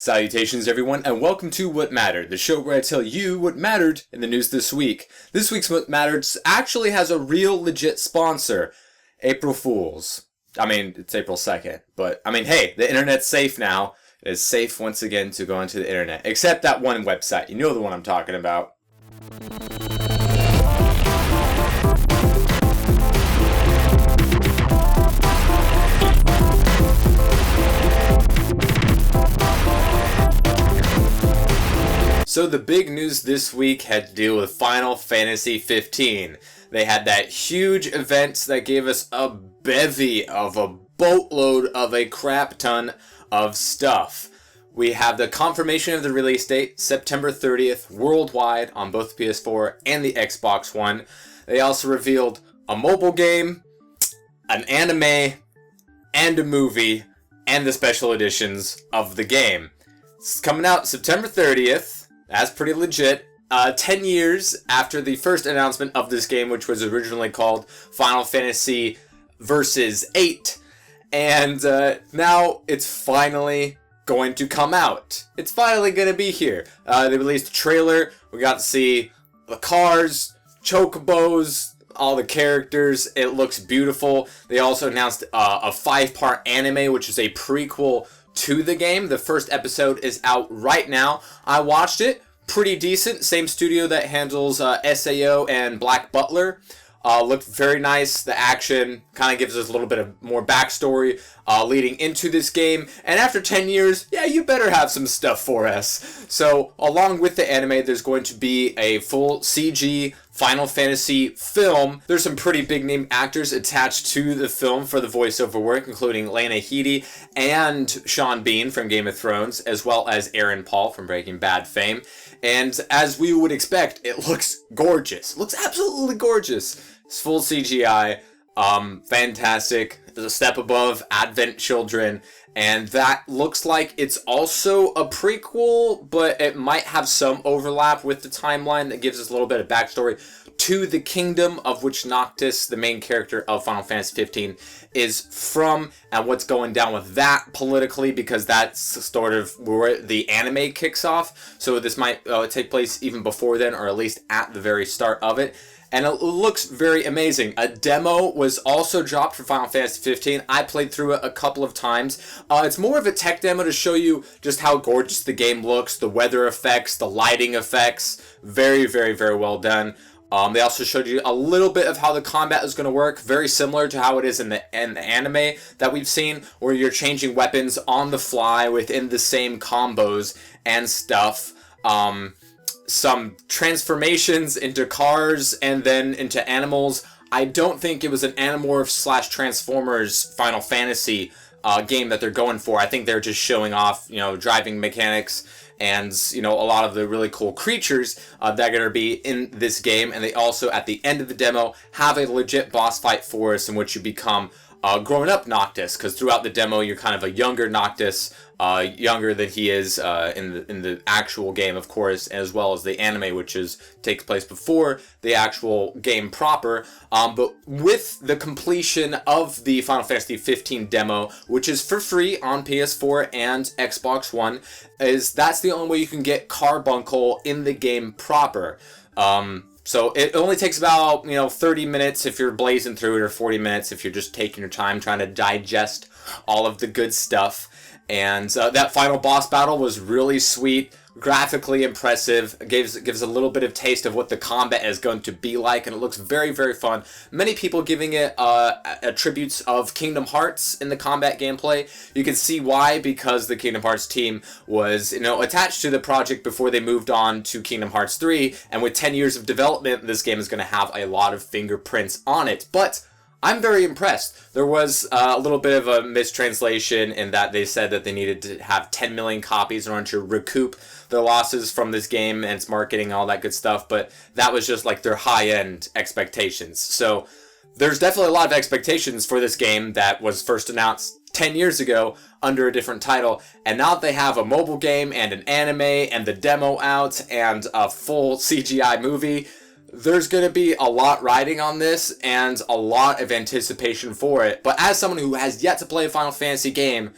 Salutations everyone, and welcome to What Mattered, the show where I tell you what mattered in the news this week. This week's What Mattered actually has a real legit sponsor, April Fools. I mean, it's April 2nd, but hey, the internet's safe now. It is safe once again to go onto the internet, except that one website. You know the one I'm talking about. So the big news this week had to deal with Final Fantasy 15. They had that huge event that gave us a bevy of a boatload of a crap ton of stuff. We have the confirmation of the release date, September 30th, worldwide on both PS4 and the Xbox One. They also revealed a mobile game, an anime, and a movie, and the special editions of the game. It's coming out September 30th. That's pretty legit. 10 years after the first announcement of this game, which was originally called Final Fantasy Versus 8. And now it's finally going to come out. It's finally going to be here. They released a trailer. We got to see the cars, chocobos, all the characters. It looks beautiful. They also announced a 5-part anime, which is a prequel to the game. The first episode is out right now. I watched it. Pretty decent. Same studio that handles SAO and Black Butler. Looked very nice. The action kind of gives us a little bit of more backstory leading into this game. And after 10 years, yeah, you better have some stuff for us. So along with the anime, there's going to be a full CG Final Fantasy film. There's some pretty big name actors attached to the film for the voiceover work, including Lena Headey and Sean Bean from Game of Thrones, as well as Aaron Paul from Breaking Bad fame. And as we would expect, it looks gorgeous. It looks absolutely gorgeous. It's full CGI. Fantastic. There's a step above Advent Children. And that looks like it's also a prequel, but it might have some overlap with the timeline that gives us a little bit of backstory to the kingdom of which Noctis, the main character of Final Fantasy 15, is from, and what's going down with that politically, because that's sort of where the anime kicks off. So this might take place even before then, or at least at the very start of it. And it looks very amazing. A demo was also dropped for Final Fantasy 15. I played through it a couple of times. It's more of a tech demo to show you just how gorgeous the game looks, the weather effects, the lighting effects. Very, very, very well done. They also showed you a little bit of how the combat is going to work, very similar to how it is in the anime that we've seen, where you're changing weapons on the fly within the same combos and stuff. Some transformations into cars and then into animals. I don't think it was an Animorphs / Transformers Final Fantasy game that they're going for. I think they're just showing off, driving mechanics and, a lot of the really cool creatures that are going to be in this game. And they also, at the end of the demo, have a legit boss fight for us in which you become grown up Noctis, because throughout the demo you're kind of a younger Noctis, younger than he is in the actual game, of course, as well as the anime, which takes place before the actual game proper. But with the completion of the Final Fantasy 15 demo, which is for free on PS4 and Xbox One, that's the only way you can get Carbuncle in the game proper. So it only takes about, 30 minutes if you're blazing through it, or 40 minutes if you're just taking your time trying to digest all of the good stuff. And that final boss battle was really sweet, graphically impressive, gives a little bit of taste of what the combat is going to be like, and it looks very, very fun. Many people giving it attributes of Kingdom Hearts in the combat gameplay. You can see why, because the Kingdom Hearts team was, attached to the project before they moved on to Kingdom Hearts 3, and with 10 years of development, this game is going to have a lot of fingerprints on it. But I'm very impressed. There was a little bit of a mistranslation in that they said that they needed to have 10 million copies in order to recoup their losses from this game and its marketing and all that good stuff, but that was just like their high-end expectations. So there's definitely a lot of expectations for this game that was first announced 10 years ago under a different title, and now that they have a mobile game and an anime and the demo out and a full CGI movie, there's going to be a lot riding on this and a lot of anticipation for it. But as someone who has yet to play a Final Fantasy game,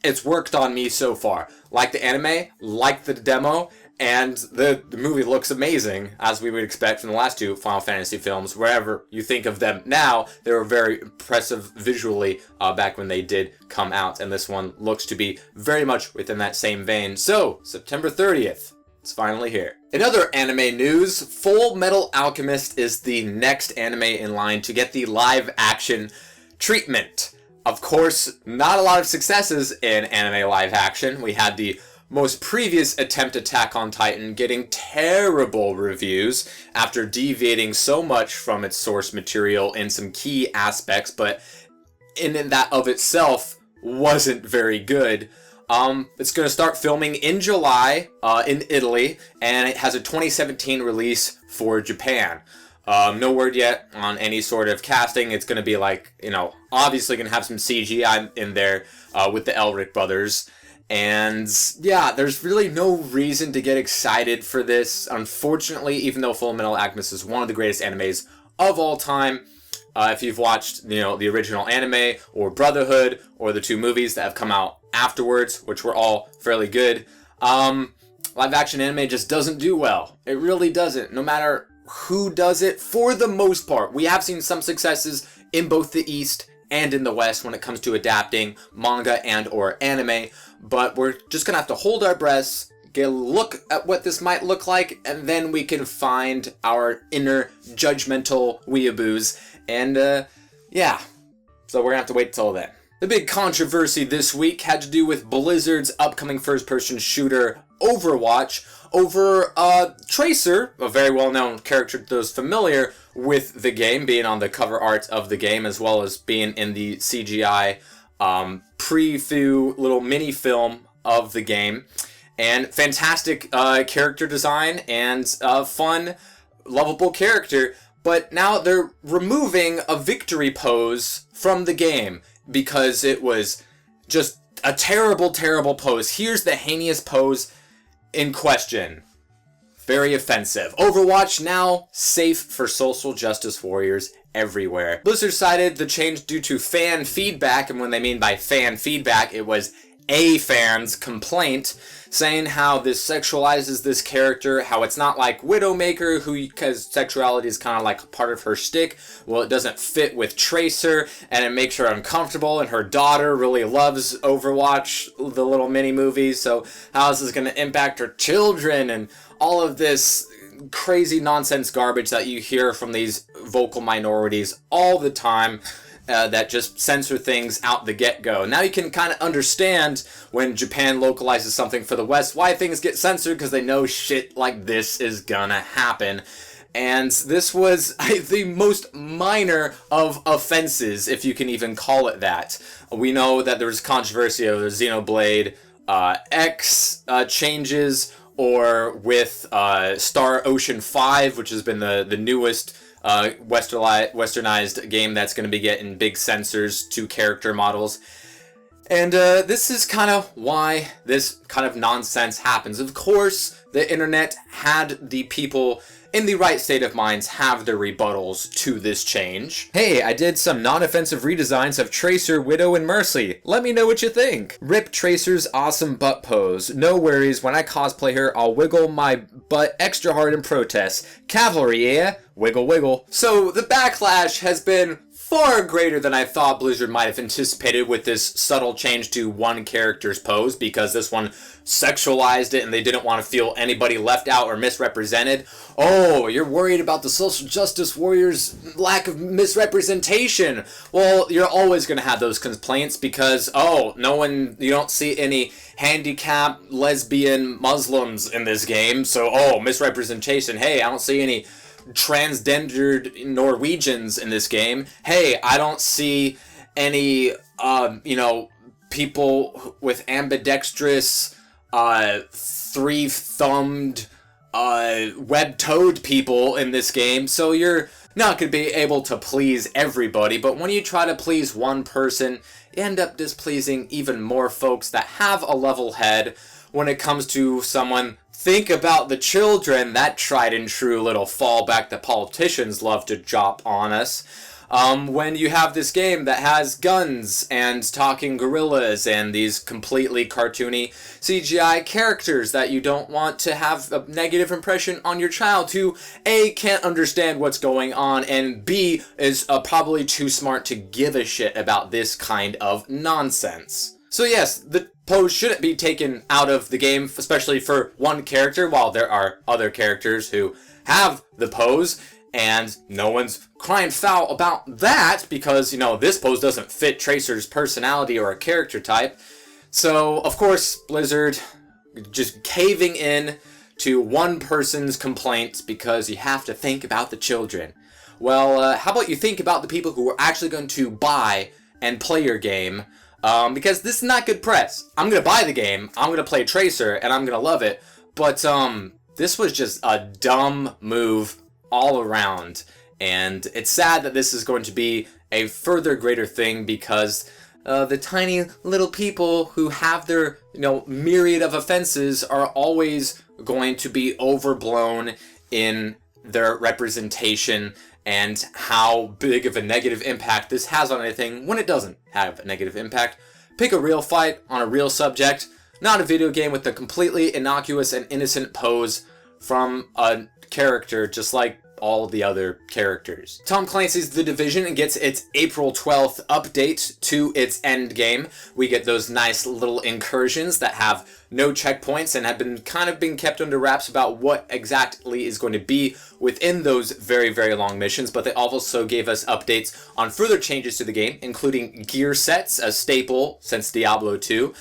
it's worked on me so far. Like the anime, like the demo, and the movie looks amazing, as we would expect from the last two Final Fantasy films. Wherever you think of them now, they were very impressive visually back when they did come out, and this one looks to be very much within that same vein. So, September 30th, it's finally here. In other anime news, Fullmetal Alchemist is the next anime in line to get the live-action treatment. Of course, not a lot of successes in anime live action. We had the most previous attempt, Attack on Titan, getting terrible reviews after deviating so much from its source material in some key aspects, but in that of itself wasn't very good. It's going to start filming in July in Italy, and it has a 2017 release for Japan. No word yet on any sort of casting. It's going to be like, obviously going to have some CGI in there with the Elric brothers. And yeah, there's really no reason to get excited for this. Unfortunately, even though Fullmetal Alchemist is one of the greatest animes of all time, if you've watched, the original anime or Brotherhood or the two movies that have come out afterwards, which were all fairly good, live action anime just doesn't do well. It really doesn't. No matter who does it, for the most part. We have seen some successes in both the East and in the West when it comes to adapting manga and or anime, but we're just gonna have to hold our breaths, get a look at what this might look like, and then we can find our inner judgmental weeaboos, and yeah, so we're gonna have to wait till then. The big controversy this week had to do with Blizzard's upcoming first-person shooter Overwatch over Tracer, a very well-known character to those familiar with the game, being on the cover art of the game as well as being in the CGI preview little mini film of the game. And fantastic character design and fun, lovable character. But now they're removing a victory pose from the game because it was just a terrible, terrible pose. Here's the heinous pose in question. Very offensive. Overwatch now safe for social justice warriors everywhere. Blizzard cited the change due to fan feedback, and when they mean by fan feedback, it was a fan's complaint, saying how this sexualizes this character, how it's not like Widowmaker, who, because sexuality is kind of like part of her shtick, well, it doesn't fit with Tracer, and it makes her uncomfortable, and her daughter really loves Overwatch, the little mini-movies, so how is this going to impact her children, and all of this crazy nonsense garbage that you hear from these vocal minorities all the time. That just censor things out the get-go. Now you can kind of understand when Japan localizes something for the West, why things get censored, because they know shit like this is gonna happen. And this was the most minor of offenses, if you can even call it that. We know that there was controversy over Xenoblade X changes, or with Star Ocean 5, which has been the newest westernized game that's going to be getting big censors to character models. And this is kind of why this kind of nonsense happens. Of course, the internet had the people in the right state of minds have their rebuttals to this change. Hey, I did some non-offensive redesigns of Tracer, Widow, and Mercy. Let me know what you think. Rip Tracer's awesome butt pose. No worries, when I cosplay her, I'll wiggle my butt extra hard in protest. Cavalry, yeah? Wiggle, wiggle. So the backlash has been far greater than I thought Blizzard might have anticipated with this subtle change to one character's pose, because this one sexualized it and they didn't want to feel anybody left out or misrepresented. Oh, you're worried about the social justice warriors' lack of misrepresentation. Well, you're always going to have those complaints because, you don't see any handicapped lesbian Muslims in this game, so, misrepresentation. Hey, I don't see any transgendered Norwegians in this game. Hey, I don't see any, people with ambidextrous, three-thumbed, web-toed people in this game, so you're not going to be able to please everybody, but when you try to please one person, you end up displeasing even more folks that have a level head when it comes to someone. Think about the children, that tried and true little fallback that politicians love to drop on us. When you have this game that has guns and talking gorillas and these completely cartoony CGI characters that you don't want to have a negative impression on your child who A, can't understand what's going on, and B, is probably too smart to give a shit about this kind of nonsense. So yes, the pose shouldn't be taken out of the game, especially for one character, while there are other characters who have the pose, and no one's crying foul about that because, you know, this pose doesn't fit Tracer's personality or a character type. So, of course, Blizzard just caving in to one person's complaints because you have to think about the children. Well, how about you think about the people who are actually going to buy and play your game? Because this is not good press. I'm gonna buy the game, I'm gonna play Tracer, and I'm gonna love it, but this was just a dumb move all around, and it's sad that this is going to be a further greater thing because the tiny little people who have their, you know, myriad of offenses are always going to be overblown in their representation and how big of a negative impact this has on anything when it doesn't have a negative impact. Pick a real fight on a real subject, not a video game with a completely innocuous and innocent pose from a character just like all the other characters. Tom Clancy's The Division gets its April 12th update to its end game. We get those nice little incursions that have no checkpoints and have been kept under wraps about what exactly is going to be within those very, very long missions, but they also gave us updates on further changes to the game, including gear sets, a staple since Diablo 2,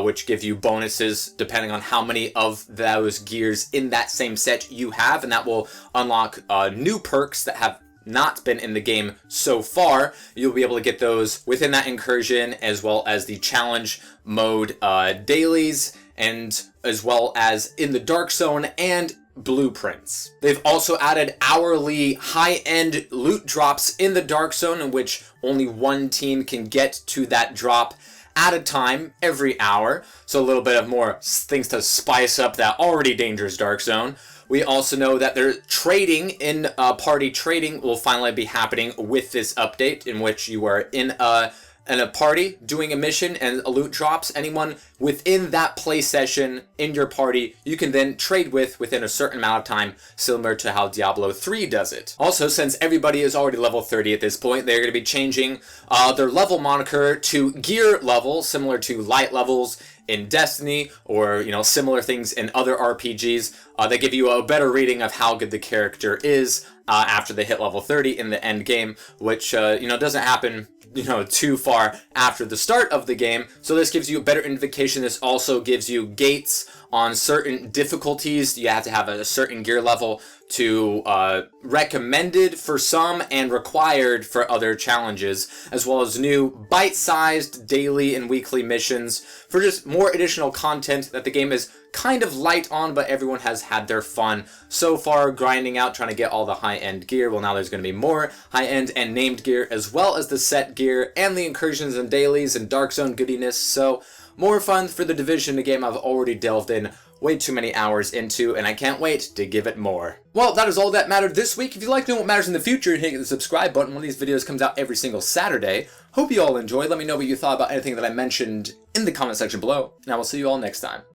which give you bonuses depending on how many of those gears in that same set you have, and that will unlock new perks that have not been in the game so far. You'll be able to get those within that incursion, as well as the challenge mode dailies, and as well as in the Dark Zone and blueprints. They've also added hourly high-end loot drops in the Dark Zone, in which only one team can get to that drop at a time every hour, so a little bit of more things to spice up that already dangerous Dark Zone. We also know that their trading in party trading will finally be happening with this update, in which you are in a party doing a mission and a loot drops. Anyone within that play session in your party you can then trade with within a certain amount of time, similar to how Diablo 3 does it. Also, since everybody is already level 30 at this point, they're going to be changing their level moniker to gear level, similar to light levels in Destiny, or, you know, similar things in other RPGs. They give you a better reading of how good the character is after they hit level 30 in the end game, which, you know, doesn't happen, you know, too far after the start of the game. So this gives you a better indication. This also gives you gates on certain difficulties. You have to have a certain gear level to recommended for some and required for other challenges, as well as new bite-sized daily and weekly missions for just more additional content that the game is kind of light on, but everyone has had their fun so far grinding out, trying to get all the high-end gear. Well, now there's going to be more high-end and named gear, as well as the set gear and the incursions and dailies and Dark Zone goodiness. So more fun for The Division, a game I've already delved in way too many hours into, and I can't wait to give it more. Well, that is all that mattered this week. If you'd like to know what matters in the future, hit the subscribe button. One of these videos comes out every single Saturday. Hope you all enjoyed. Let me know what you thought about anything that I mentioned in the comment section below, and I will see you all next time.